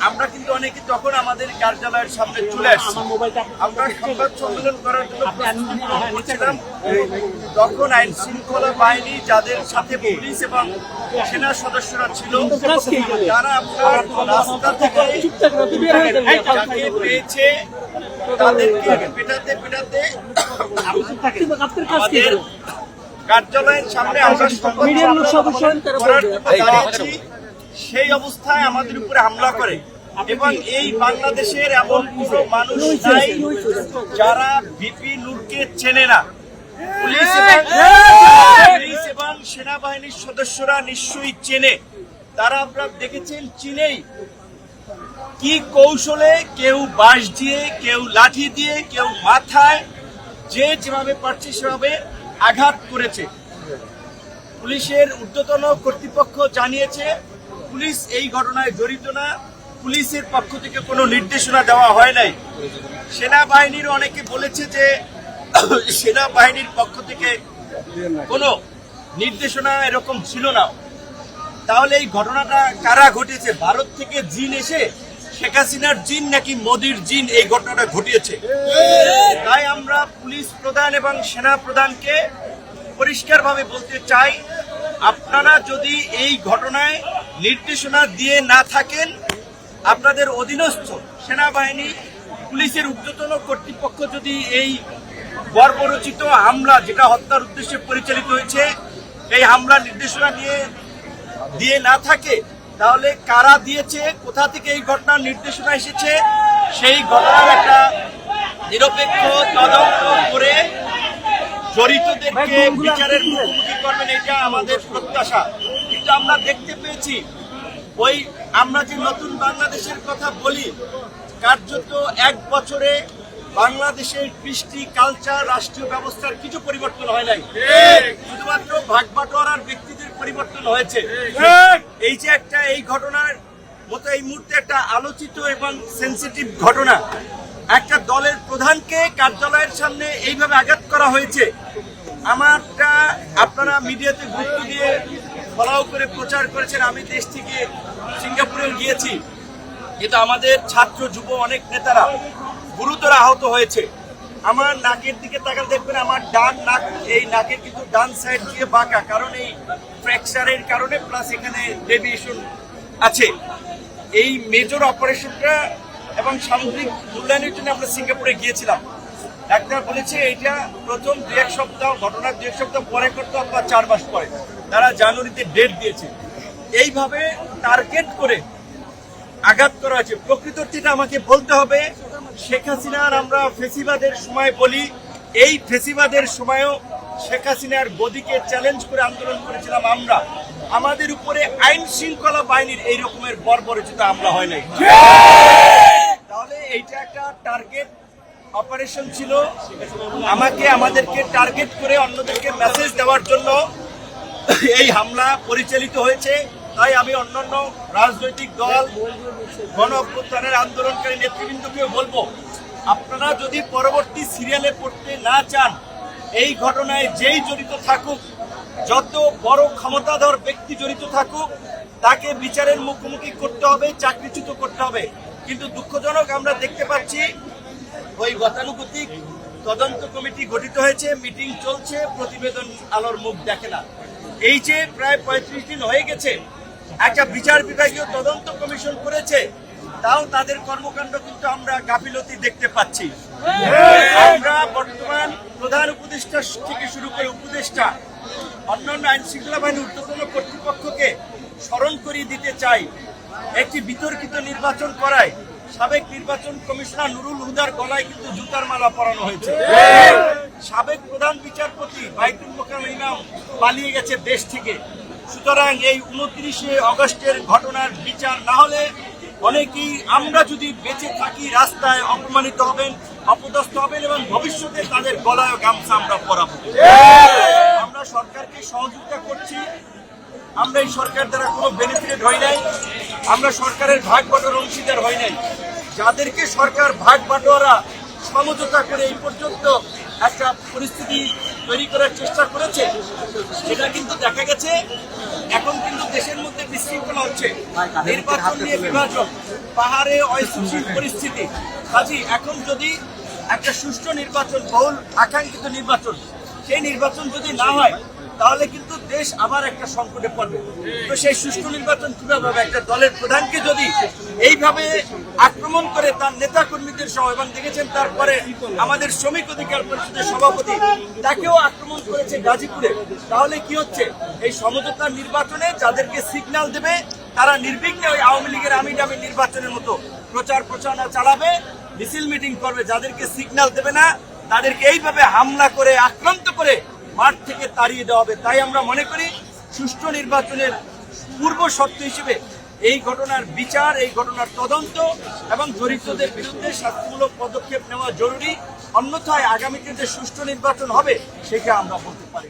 আমরা কিন্তু অনেকে তখন আমাদের কার্যালয়ের সামনে চলে আসছি। আমরা সংবাদ সম্মেলন করার জন্য করছিলাম, তখন আইন শৃঙ্খলা বাহিনী যাদের সাথে পুলিশ এবং সেনা সদস্যরা ছিল, তারা আপনার রাস্তা থেকে যাকে পেয়েছে তাদেরকে পেটাতে পেটাতে আমাদের কার্যালয়ের সামনে আমরা দাঁড়িয়েছি, সেই অবস্থায় আমাদের উপরে হামলা করে। এবং এই বাংলাদেশের এমন কোন মানুষ নাই যারা ভিপি নূরকে চেনে না। পুলিশ এবং সেনাবাহিনীর সদস্যরা নিশ্চয়ই চেনে। তারা আপনারা দেখেছেন চিনেই কি কৌশলে, কেউ বাঁশ দিয়ে, কেউ লাঠি দিয়ে, কেউ মাথায়, যে যেভাবে পারছে সেভাবে আঘাত করেছে। পুলিশের ঊর্ধ্বতন কর্তৃপক্ষ জানিয়েছে পুলিশ এই ঘটনায় জড়িত না, পুলিশের পক্ষ থেকে কোনো নির্দেশনা দেওয়া হয় নাই। সেনাবাহিনীর অনেকে বলেছে যে সেনাবাহিনীর পক্ষ থেকে কোনো নির্দেশনা এরকম ছিল না। তাহলে এই ঘটনাটা কারা ঘটেছে? ভারত থেকে জিন এসে শেখ হাসিনার জিন নাকি মোদির জিন এই ঘটনাটা ঘটিয়েছে? তাই আমরা পুলিশ প্রধান এবং সেনা প্রধানকে পরিষ্কারভাবে বলতে চাই, আপনারা যদি এই ঘটনায় নির্দেশনা দিয়ে না থাকেন, আপনাদের অধীনস্থ সেনাবাহিনী, পুলিশের ঊর্ধ্বতন কর্তৃপক্ষ যদি এই বর্বরচিত হামলা, যেটা হত্যার উদ্দেশ্যে পরিচালিত হয়েছে, এই হামলার নির্দেশনা দিয়ে না থাকে, তাহলে কারা দিয়েছে, কোথা থেকে এই ঘটনার নির্দেশনা এসেছে, সেই ঘটনার একটা নিরপেক্ষ তদন্ত করে জড়িতদেরকে বিচারের মুখোমুখি করবেন, এটা আমাদের প্রত্যাশা। কিন্তু আমরা দেখতে পেয়েছি আমরা যে নতুন বাংলাদেশের কথা বলি, কার্যত 1 বছরে বাংলাদেশের কৃষ্টি, কালচার, রাষ্ট্রীয় ব্যবস্থার কিছু পরিবর্তন হয় নাই, শুধুমাত্র ভাগবাটোয়ারার ব্যক্তিদের পরিবর্তন হয়েছে। এই যে এই ঘটনার মতো এই মুহূর্তে একটা আলোচিত এবং সেন্সিটিভ ঘটনা, একটা দলের প্রধানকে কার্যালয়ের সামনে এইভাবে আঘাত করা হয়েছে। আমারটা আপনারা মিডিয়াতে গুরুত্ব দিয়ে ফলাও করে প্রচার করেছেন। আমি দেশ থেকে সিঙ্গাপুরেও গিয়েছি, কিন্তু আমাদের ছাত্র যুব অনেক নেতারা গুরুতর আহত হয়েছে। আমার নাকের দিকে তাকালে দেখবেন আমার ডান নাক, এই নাকের কিন্তু ডান সাইড দিয়ে বাঁকা, কারণ এই ফ্র্যাকচারের কারণে, প্লাস এখানে ডেভিয়েশন আছে। এই মেজর অপারেশনটা এবং সামগ্রিক মূল্যায়নের জন্য আমরা সিঙ্গাপুরে গিয়েছিলাম। ডাক্তার বলেছে এটা প্রথম 2-1 সপ্তাহ, ঘটনার 2-1 সপ্তাহ পরে করতে হবে বা 4 মাস পরে। তারা জানুয়ারিতে ডেট দিয়েছে। এইভাবে টার্গেট করে আঘাত করা হয়েছে। প্রকৃতটা আমাকে বলতে হবে, শেখ হাসিনার আমরা ফেসিবাদের সময় বলি, এই ফেসিবাদের সময়ও শেখ হাসিনার গদিকে চ্যালেঞ্জ করে আন্দোলন করেছিলাম আমরা। আমাদের উপরে আইন শৃঙ্খলা বাহিনীর এই রকমের বর্বরচিত হামলা হয় নাই। তাহলে এইটা একটা টার্গেট অপারেশন ছিল, আমাদেরকে টার্গেট করে অন্যদেরকে মেসেজ দেওয়ার জন্য এই হামলা পরিচালিত হয়েছে। তাই আমি অন্যান্য রাজনৈতিক দল, গণ অভ্যুত্থানের আন্দোলনকারী নেতৃবৃন্দকেও বলবো, আপনারা যদি পরবর্তী সিরিয়ালে পড়তে না চান, এই ঘটনায় যেই জড়িত থাকুক, যত বড় ক্ষমতাধর ব্যক্তি জড়িত থাকুক, তাকে বিচারের মুখোমুখি করতে হবে, চাকরিচ্যুত করতে হবে। কিন্তু দুঃখজনক আমরা দেখতে পাচ্ছি ওই গতানুগতিক তদন্ত কমিটি গঠিত হয়েছে, মিটিং চলছে, প্রতিবেদন আলোর মুখ দেখে না। এই যে প্রায় 35 দিন হয়ে গেছে, একটা বিচার বিভাগীয় তদন্ত কমিশন করেছে, তাও তাদের কর্মকাণ্ড কিন্তু আমরা গাফিলতি দেখতে পাচ্ছি। আমরা বর্তমান প্রধান উপদেষ্টা থেকে শুরু করে উপদেষ্টা, অন্যান্য আইন শৃঙ্খলা বাহিনীর ঊর্ধ্বতন কর্তৃপক্ষকে স্মরণ করিয়ে দিতে চাই, একটি বিতর্কিত নির্বাচন করায় সাবেক নির্বাচন কমিশনার নুরুল হুদার গলায় কিন্তু জুতার মালা পরানো হয়েছে। সাবেক প্রধান বিচারপতি বাইতুল মোকাররম ইমাম পালিয়ে গেছে দেশ থেকে। সুতরাং এই 29শে আগস্টের ঘটনার বিচার না হলে অনেকেই, আমরা যদি বেঁচে থাকি, রাস্তায় অপমানিত হবেন, অপদস্থ হবেন এবং ভবিষ্যতে তাদের গলায় গামছা আমরা পরাবো। আমরা সরকারকে সহযোগিতা করছি, আমরা এই সরকার দ্বারা কোনো বেনিফিটেড হই নাই, আমরা সরকারের ভাগ বাটোয়ারার অংশীদার হই নাই। যাদেরকে সরকার ভাগ বাটোয়ারা সমঝোতা করে এই পর্যন্ত একটা পরিস্থিতি তৈরি করার চেষ্টা করেছে, সেটা কিন্তু দেখা গেছে এখন কিন্তু দেশের মধ্যে বিশৃঙ্খলা হচ্ছে, নির্বাচন নিয়ে বিভাজন, পাহাড়ে অস্থিতিশীল পরিস্থিতি। কাজী এখন যদি একটা সুষ্ঠু নির্বাচন, বহুল আকাঙ্ক্ষিত নির্বাচন, সেই নির্বাচন যদি না হয় তাহলে কিন্তু দেশ আবার একটা সংকটে পড়বে। তো সেই সুষ্ঠু নির্বাচন কিভাবে হবে? একটা দলের প্রধানকে যদি এইভাবে আক্রমণ করে তার নেতা কর্মীদের সহ, এবং দেখেছেন তারপরে আমাদের শ্রমিক অধিকার পরিষদের সভাপতি তাকেও আক্রমণ করেছে গাজীপুরে, তাহলে কি হচ্ছে? এই সমঝোতার নির্বাচনে যাদেরকে সিগন্যাল দেবে তারা নির্বিঘ্নে ওই আওয়ামী লীগের আমি ডামি নির্বাচনের মতো প্রচার প্রচারণা চালাবে, মিছিল মিটিং করবে। যাদেরকে সিগন্যাল দেবে না তাদেরকে এইভাবে হামলা করে আক্রান্ত করে মাঠ থেকে তাড়িয়ে দেওয়া হবে। তাই আমরা মনে করি সুষ্ঠু নির্বাচনের পূর্ব শর্ত হিসেবে এই ঘটনার বিচার, এই ঘটনার তদন্ত এবং জড়িতদের বিরুদ্ধে শাস্তিমূলক পদক্ষেপ নেওয়া জরুরি। অন্যথায় আগামীতে যে সুষ্ঠু নির্বাচন হবে সেটা আমরা বলতে পারি।